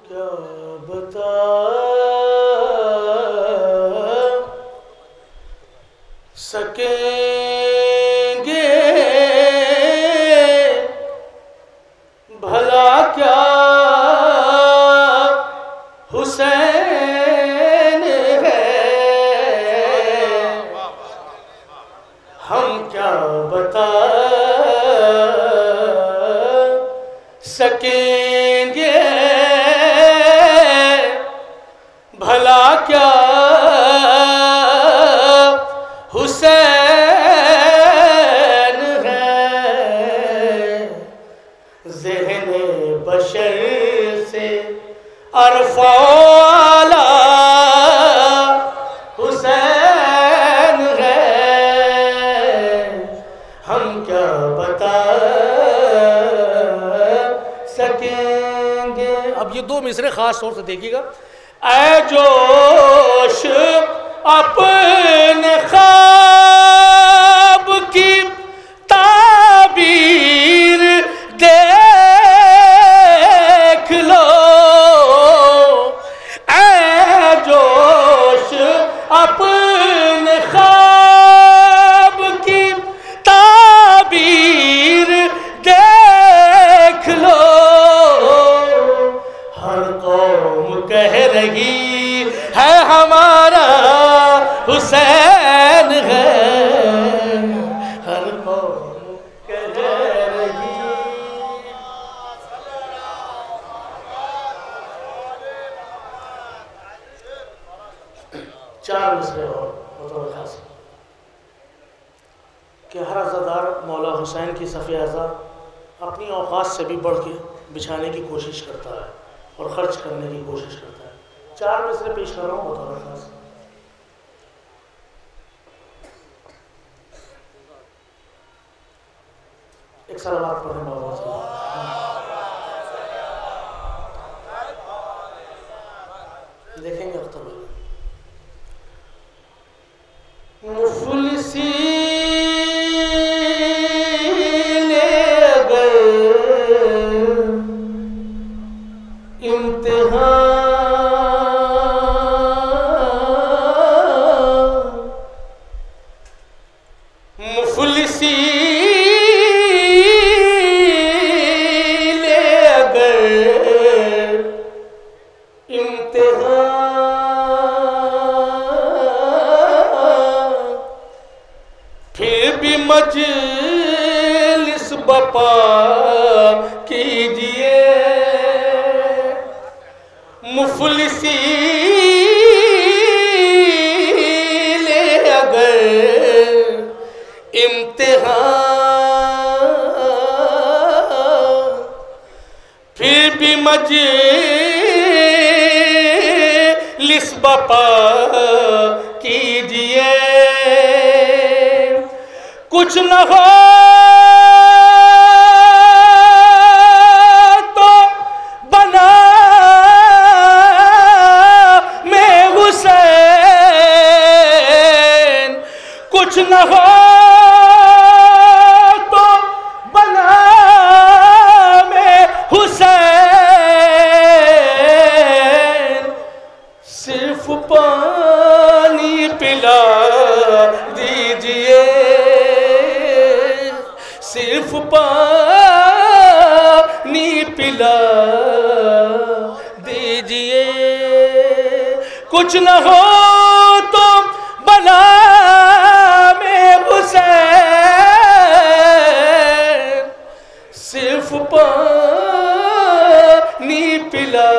क्या बता सकेंगे भला क्या हुसैन है, हम क्या बता सकेंगे भला क्या हुसैन है। ज़हने बशर से अरफ़ाला हुसैन है, हम क्या बता सकेंगे। अब ये दो मिसरे खास तौर से देखिएगा। ऐ जोश अपने ख्वाब की ताबीर देख लो, ऐ जोश अपने ख्वाब की ताबीर देख लो। हर कौम कह रही है हमारा हुसैन है, हर कौम कह रही। चार मिसरे और बतौर खास कि हर अज़ादार मौला हुसैन की सफ़े अज़ा अपनी औकात से भी बढ़ के बिछाने की कोशिश करता है और ख़र्च करने की कोशिश करता है। चार मिसरे पेश कर रहा हूँ बतौर खास। एक सलावत पढ़ें बाबा से। देखेंगे अख्तर भाई। मुफलिसी ले अगर इम्तिहान, मुफलिसी ले अगर इम्तिहान, फिर भी मजलिस बपा कीजिए। मुफलिसी ले अगर इम्तिहान, फिर भी मजलिस बपा कीजिए। कुछ न हो तो बना में हुसैन, कुछ न हो तो बना में हुसैन। सिर्फ पानी पिला दीजिए, सिर्फ पानी पिला दीजिए। कुछ न हो तो बना में हुसैन, सिर्फ पानी पिला